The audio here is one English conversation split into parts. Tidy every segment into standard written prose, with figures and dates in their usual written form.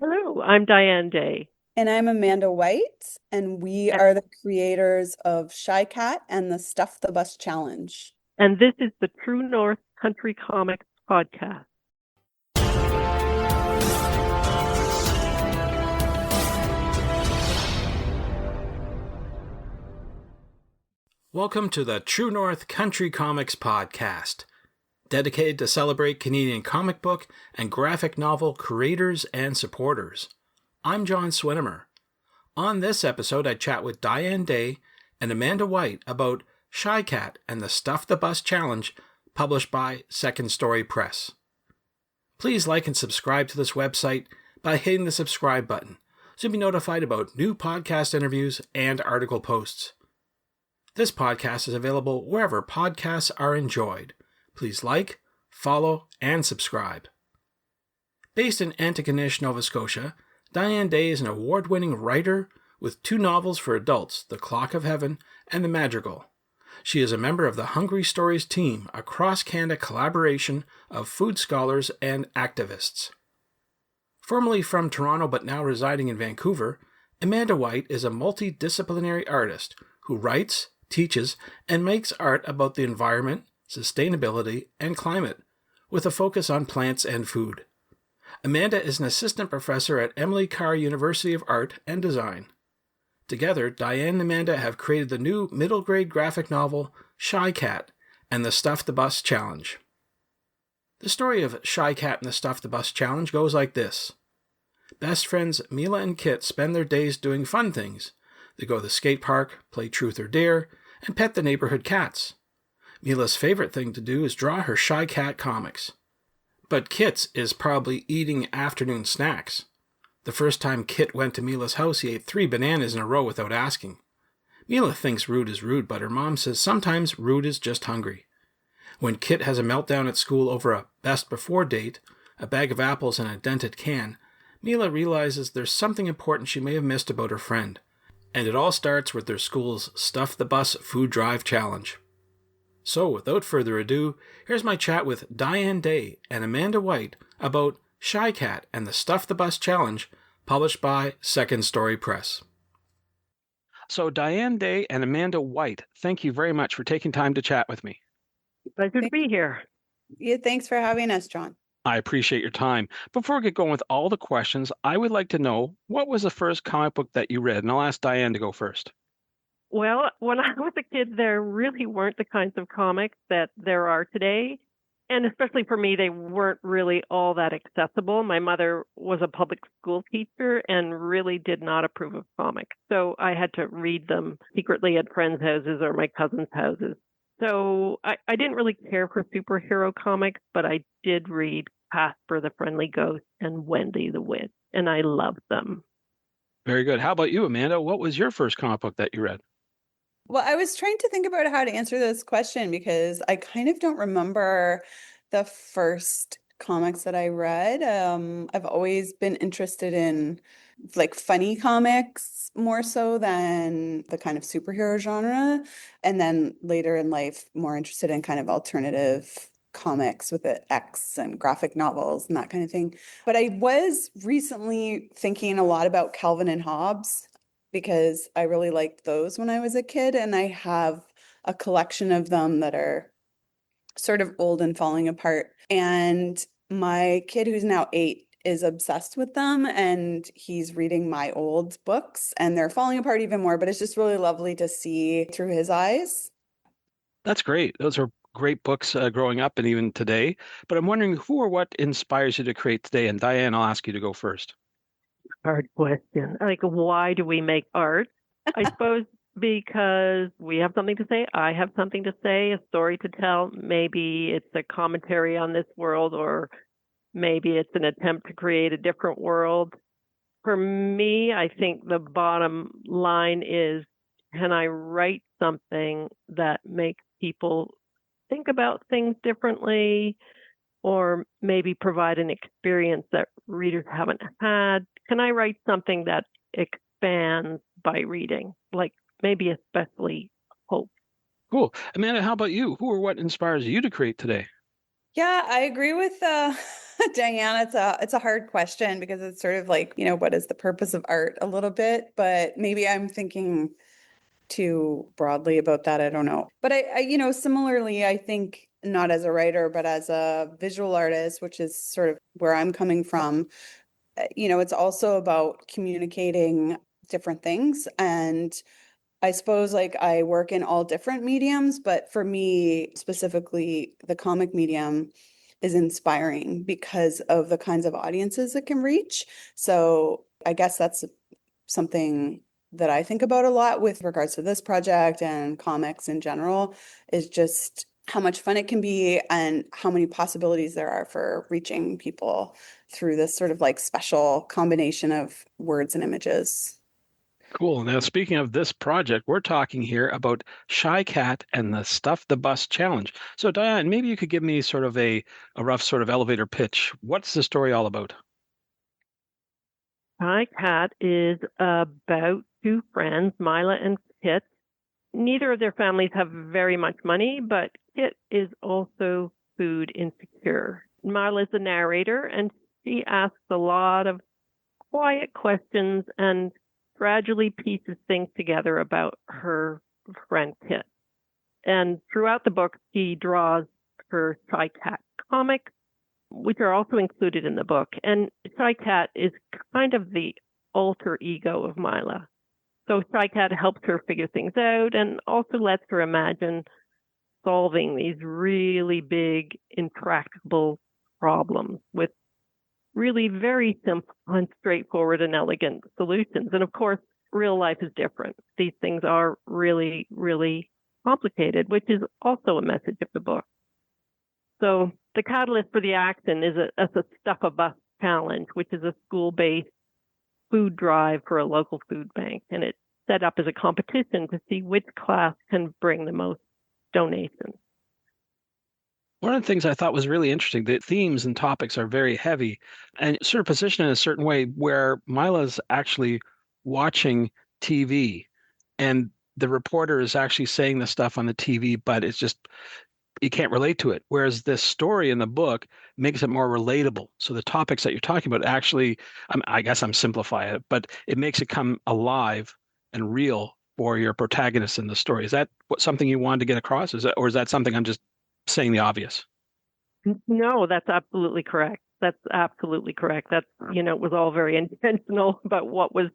Hello, I'm Diane Day. And I'm Amanda White, and we a- are the creators of Shy Cat and the Stuff the Bus Challenge. And this is the True North Country Comics podcast. Welcome to the True North Country Comics podcast, dedicated to celebrate Canadian comic book and graphic novel creators and supporters. I'm John Swinimer. On this episode, I chat with Diane Day and Amanda White about Shy Cat and the Stuff the Bus Challenge, published by Second Story Press. Please like and subscribe to this website by hitting the subscribe button, so you'll be notified about new podcast interviews and article posts. This podcast is available wherever podcasts are enjoyed. Please like, follow, and subscribe. Based in Antigonish, Nova Scotia, Diane Day is an award-winning writer with 2 novels for adults, The Clock of Heaven and The Madrigal. She is a member of the Hungry Stories team, a cross-Canada collaboration of food scholars and activists. Formerly from Toronto but now residing in Vancouver, Amanda White is a multi-disciplinary artist who writes, teaches, and makes art about the environment, sustainability, and climate, with a focus on plants and food. Amanda is an assistant professor at Carr University of Art and Design. Together, Diane and Amanda have created the new middle-grade graphic novel Shy Cat and the Stuff the Bus Challenge. The story of Shy Cat and the Stuff the Bus Challenge goes like this. Best friends Mila and Kit spend their days doing fun things. They go to the skate park, play truth or dare, and pet the neighborhood cats. Mila's favorite thing to do is draw her Shy Cat comics. But Kit's is probably eating afternoon snacks. The first time Kit went to Mila's house, he ate 3 bananas in a row without asking. Mila thinks rude is rude, but her mom says sometimes rude is just hungry. When Kit has a meltdown at school over a best before date, a bag of apples and a dented can, Mila realizes there's something important she may have missed about her friend. And it all starts with their school's Stuff the Bus Food Drive Challenge. So, without further ado, here's my chat with Diane Day and Amanda White about Shy Cat and the Stuff the Bus Challenge, published by Second Story Press. So, Diane Day and Amanda White, thank you very much for taking time to chat with me. Pleasure to be here. Yeah, thanks for having us, John. I appreciate your time. Before we get going with all the questions, I would like to know, what was the first comic book that you read? And I'll ask Diane to go first. Well, when I was a kid, there really weren't the kinds of comics that there are today. And especially for me, they weren't really all that accessible. My mother was a public school teacher and really did not approve of comics. So I had to read them secretly at friends' houses or my cousins' houses. So I didn't really care for superhero comics, but I did read Casper the Friendly Ghost and Wendy the Witch, and I loved them. Very good. How about you, Amanda? What was your first comic book that you read? Well, I was trying to think about how to answer this question because I kind of don't remember the first comics that I read. I've always been interested in like funny comics more so than the kind of superhero genre. And then later in life, more interested in kind of alternative comics with the X and graphic novels and that kind of thing. But I was recently thinking a lot about Calvin and Hobbes because I really liked those when I was a kid, and I have a collection of them that are sort of old and falling apart. And my kid, who's now 8, is obsessed with them, and he's reading my old books, and they're falling apart even more, but it's just really lovely to see through his eyes. That's great. Those are great books growing up and even today. But I'm wondering who or what inspires you to create today? And Diane, I'll ask you to go first. Hard question. Like, why do we make art? I suppose because we have something to say. I have something to say, a story to tell. Maybe it's a commentary on this world, or maybe it's an attempt to create a different world. For me, I think the bottom line is, can I write something that makes people think about things differently, or maybe provide an experience that readers haven't had? Can I write something that expands by reading, like maybe especially hope? Cool. Amanda, how about you? Who or what inspires you to create today? Yeah, I agree with Diane, it's a hard question because it's sort of like, what is the purpose of art a little bit, but maybe I'm thinking too broadly about that. I don't know. But similarly, I think not as a writer, but as a visual artist, which is sort of where I'm coming from, it's also about communicating different things. And I suppose like I work in all different mediums, but for me specifically, the comic medium is inspiring because of the kinds of audiences it can reach. So I guess that's something that I think about a lot with regards to this project and comics in general, is just how much fun it can be and how many possibilities there are for reaching people through this sort of like special combination of words and images. Cool. Now, speaking of this project, we're talking here about Shy Cat and the Stuff the Bus Challenge. So, Diane, maybe you could give me sort of a rough sort of elevator pitch. What's the story all about? My Cat is about two friends, Mila and Kit. Neither of their families have very much money, but Kit is also food insecure. Mila is the narrator, and she asks a lot of quiet questions and gradually pieces things together about her friend Kit. And throughout the book, she draws her Shy Cat comics, which are also included in the book. And Shy Cat is kind of the alter ego of Mila. So Shy Cat helps her figure things out and also lets her imagine solving these really big, intractable problems with really very simple and straightforward and elegant solutions. And of course, real life is different. These things are really, really complicated, which is also a message of the book. So the catalyst for the action is a Stuff a Bus challenge, which is a school-based food drive for a local food bank. And it's set up as a competition to see which class can bring the most donations. One of the things I thought was really interesting, the themes and topics are very heavy and sort of positioned in a certain way where Mila's actually watching TV and the reporter is actually saying the stuff on the TV, but it's just, you can't relate to it. Whereas this story in the book makes it more relatable. So the topics that you're talking about actually, I guess I'm simplifying it, but it makes it come alive and real for your protagonist in the story. Is that something you wanted to get across? Or is that something I'm just saying the obvious? No, that's absolutely correct. That's absolutely correct. That's, it was all very intentional about what was,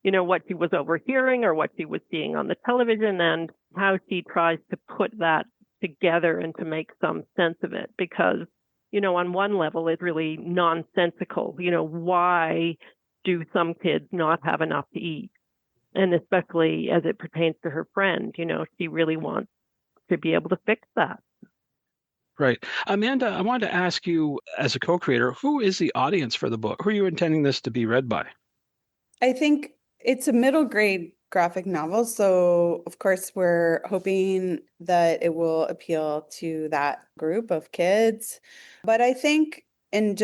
what she was overhearing or what she was seeing on the television and how she tries to put that together and to make some sense of it. Because, on one level, it's really nonsensical. Why do some kids not have enough to eat? And especially as it pertains to her friend, she really wants to be able to fix that. Right. Amanda, I wanted to ask you, as a co-creator, who is the audience for the book? Who are you intending this to be read by? I think it's a middle grade graphic novel. So, of course, we're hoping that it will appeal to that group of kids. But I think, in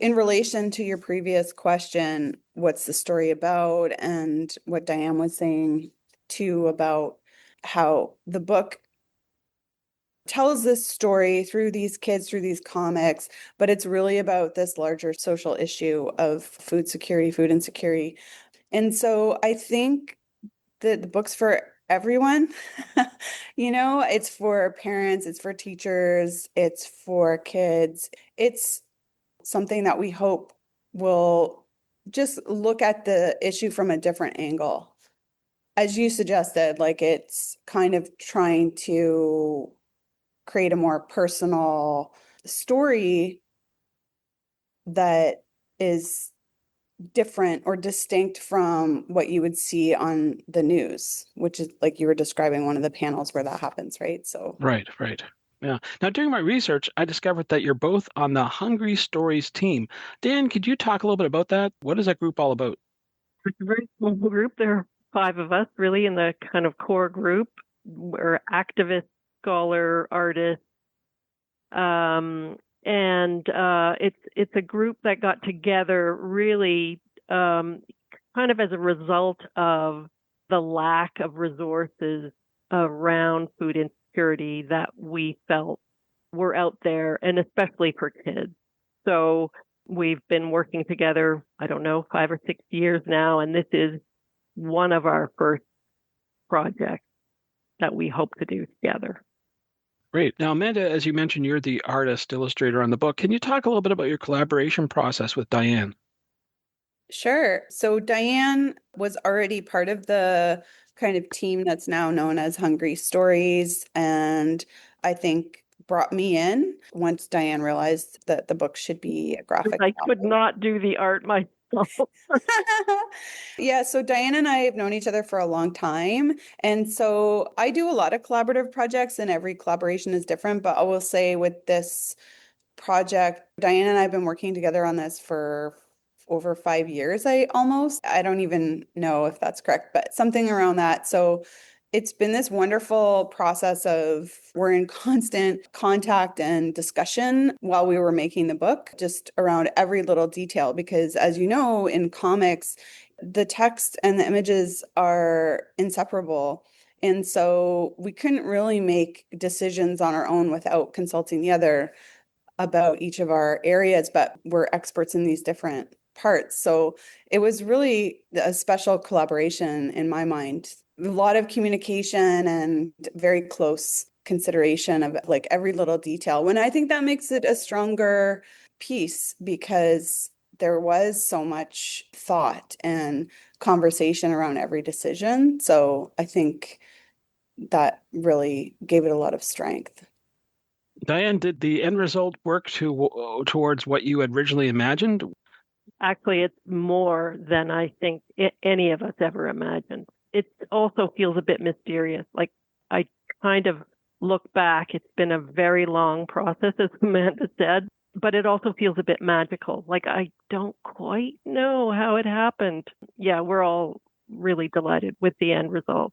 relation to your previous question, what's the story about, and what Diane was saying too about how the book tells this story through these kids, through these comics, but it's really about this larger social issue of food security, food insecurity. And so I think that the book's for everyone. It's for parents, it's for teachers, it's for kids. It's something that we hope will just look at the issue from a different angle. As you suggested, like it's kind of trying to create a more personal story that is different or distinct from what you would see on the news, which is like you were describing one of the panels where that happens, right? So Right. Yeah. Now, during my research, I discovered that you're both on the Hungry Stories team. Dan, could you talk a little bit about that? What is that group all about? It's a very small group. There are 5 of us really in the kind of core group. We're activists, scholar, artists, and it's a group that got together really kind of as a result of the lack of resources around food insecurity that we felt were out there, and especially for kids. So we've been working together, I don't know, 5 or 6 years now, and this is one of our first projects that we hope to do together. Great. Now, Amanda, as you mentioned, you're the artist illustrator on the book. Can you talk a little bit about your collaboration process with Diane? Sure. So Diane was already part of the kind of team that's now known as Hungry Stories, and I think brought me in once Diane realized that the book should be a graphic I could novel. not do the art myself. Yeah, so Diane and I have known each other for a long time. And so I do a lot of collaborative projects, and every collaboration is different. But I will say with this project, Diane and I have been working together on this for over 5 years. I don't even know if that's correct, but something around that. So it's been this wonderful process of we're in constant contact and discussion while we were making the book, just around every little detail. Because as you know, in comics, the text and the images are inseparable. And so we couldn't really make decisions on our own without consulting the other about each of our areas, but we're experts in these different parts. So it was really a special collaboration in my mind. A lot of communication and very close consideration of like every little detail. When I think that makes it a stronger piece because there was so much thought and conversation around every decision. So I think that really gave it a lot of strength. Diane, did the end result work towards what you had originally imagined? Actually, it's more than I think any of us ever imagined. It also feels a bit mysterious. Like I kind of look back, it's been a very long process, as Amanda said, but it also feels a bit magical. Like I don't quite know how it happened. Yeah, we're all really delighted with the end result.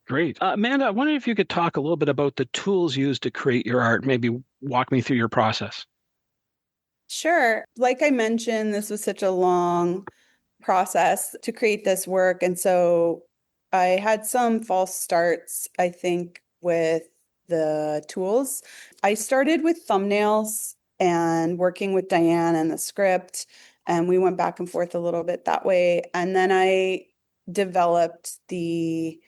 Great. Amanda, I wonder if you could talk a little bit about the tools used to create your art. Maybe walk me through your process. Sure. Like I mentioned, this was such a long process to create this work. And so I had some false starts, I think, with the tools. I started with thumbnails and working with Diane and the script, and we went back and forth a little bit that way. And then I developed the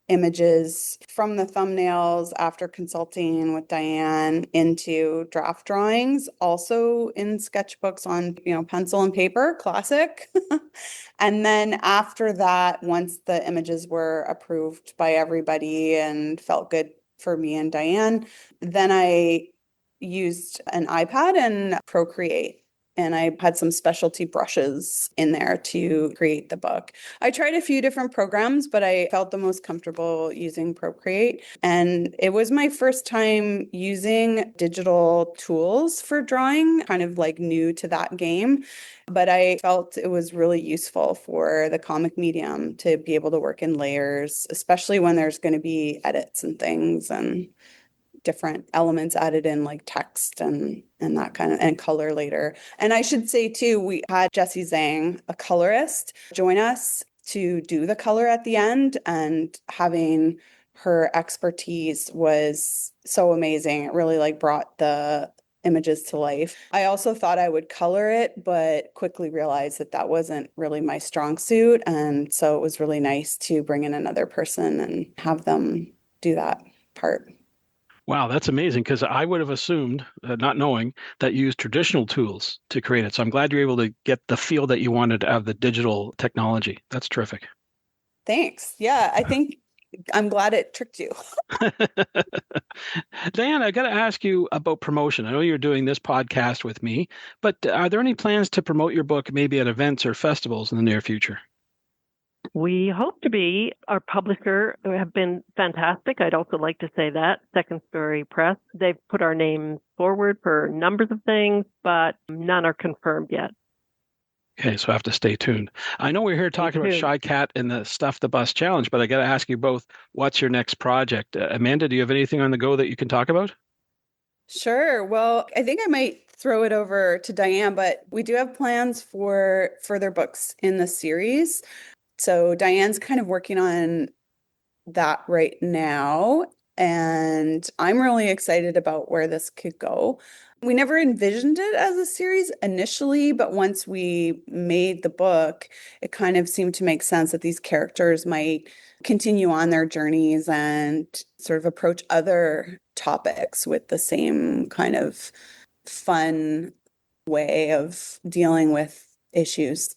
images from the thumbnails after consulting with Diane into draft drawings, also in sketchbooks on, pencil and paper, classic. And then after that, once the images were approved by everybody and felt good for me and Diane, then I used an iPad and Procreate. And I had some specialty brushes in there to create the book. I tried a few different programs, but I felt the most comfortable using Procreate. And it was my first time using digital tools for drawing, kind of like new to that game. But I felt it was really useful for the comic medium to be able to work in layers, especially when there's going to be edits and things and different elements added in like text and that kind of and color later. And I should say too, we had Jessie Zhang, a colorist, join us to do the color at the end, and having her expertise was so amazing. It really like brought the images to life. I also thought I would color it, but quickly realized that that wasn't really my strong suit. And so it was really nice to bring in another person and have them do that part. Wow, that's amazing because I would have assumed, not knowing, that you use traditional tools to create it. So I'm glad you're able to get the feel that you wanted out of the digital technology. That's terrific. Thanks. Yeah, I think I'm glad it tricked you. Diane, I got to ask you about promotion. I know you're doing this podcast with me, but are there any plans to promote your book maybe at events or festivals in the near future? We hope to be. Our publisher have been fantastic. I'd also like to say that, Second Story Press. They've put our name forward for numbers of things, but none are confirmed yet. Okay, so I have to stay tuned. I know we're here talking about Shy Cat and the Stuff the Bus Challenge, but I got to ask you both, what's your next project? Amanda, do you have anything on the go that you can talk about? Sure. Well, I think I might throw it over to Diane, but we do have plans for further books in the series. So Diane's kind of working on that right now. and I'm really excited about where this could go. We never envisioned it as a series initially, but once we made the book, it kind of seemed to make sense that these characters might continue on their journeys and sort of approach other topics with the same kind of fun way of dealing with issues.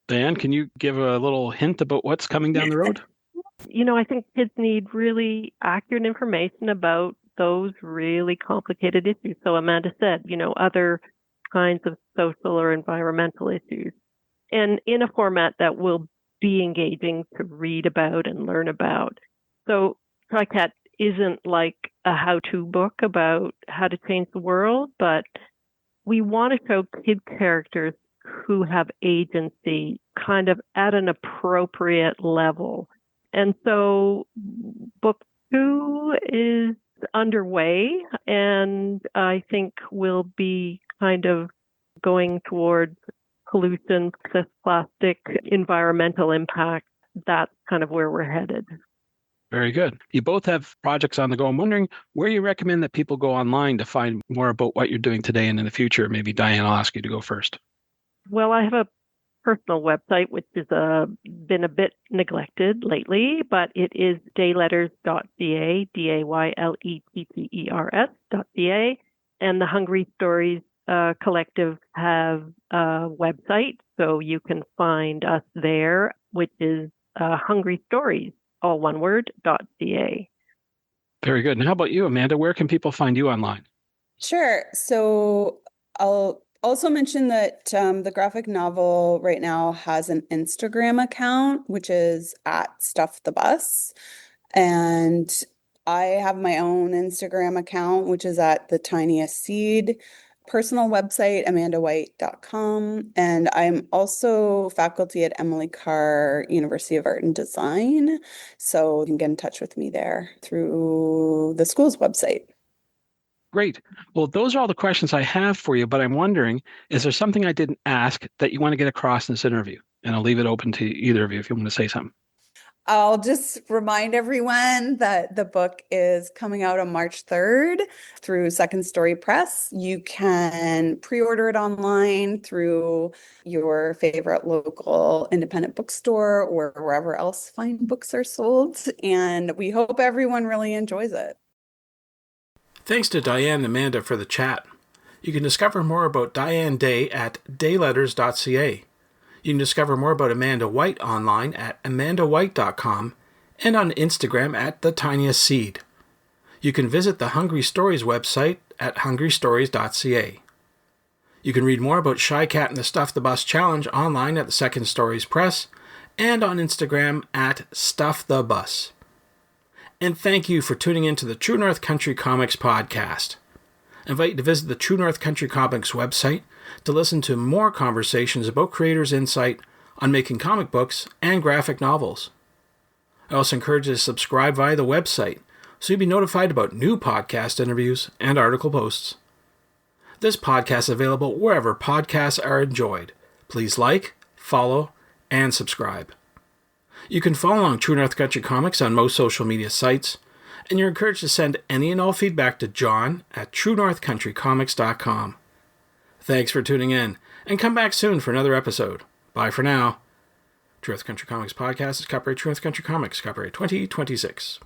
Diane, can you give a little hint about what's coming down the road? I think kids need really accurate information about those really complicated issues. So Amanda said, other kinds of social or environmental issues, and in a format that will be engaging to read about and learn about. So TriCat isn't like a how-to book about how to change the world, but we want to show kid characters who have agency kind of at an appropriate level. And so book 2 is underway, and I think we'll be kind of going towards pollution, plastic, environmental impact. That's kind of where we're headed. Very good. You both have projects on the go. I'm wondering where you recommend that people go online to find more about what you're doing today and in the future. Maybe Diane, I'll ask you to go first. Well, I have a personal website, which has been a bit neglected lately, but it is dayletters.ca, dayletters.ca. And the Hungry Stories Collective have a website, so you can find us there, which is Hungry Stories, all one word, .ca. Very good. And how about you, Amanda? Where can people find you online? Sure. So I'll also mention that the graphic novel right now has an Instagram account, which is @StuffTheBus. And I have my own Instagram account, which is @TheTiniestSeed. Personal website, amandawhite.com. And I'm also faculty at Emily Carr, University of Art and Design. So you can get in touch with me there through the school's website. Great. Well, those are all the questions I have for you, but I'm wondering, is there something I didn't ask that you want to get across in this interview? And I'll leave it open to either of you if you want to say something. I'll just remind everyone that the book is coming out on March 3rd through Second Story Press. You can pre-order it online through your favorite local independent bookstore or wherever else fine books are sold. And we hope everyone really enjoys it. Thanks to Diane and Amanda for the chat. You can discover more about Diane Day at dayletters.ca. You can discover more about Amanda White online at amandawhite.com and on Instagram at @TheTiniestSeed. You can visit the Hungry Stories website at hungrystories.ca. You can read more about Shy Cat and the Stuff the Bus Challenge online at the Second Stories Press and on Instagram at StuffTheBus. And thank you for tuning in to the True North Country Comics podcast. I invite you to visit the True North Country Comics website to listen to more conversations about creators' insight on making comic books and graphic novels. I also encourage you to subscribe via the website so you'll be notified about new podcast interviews and article posts. This podcast is available wherever podcasts are enjoyed. Please like, follow, and subscribe. You can follow along True North Country Comics on most social media sites, and you're encouraged to send any and all feedback to John at truenorthcountrycomics.com. Thanks for tuning in, and come back soon for another episode. Bye for now. True North Country Comics Podcast is copyright True North Country Comics, copyright 2026.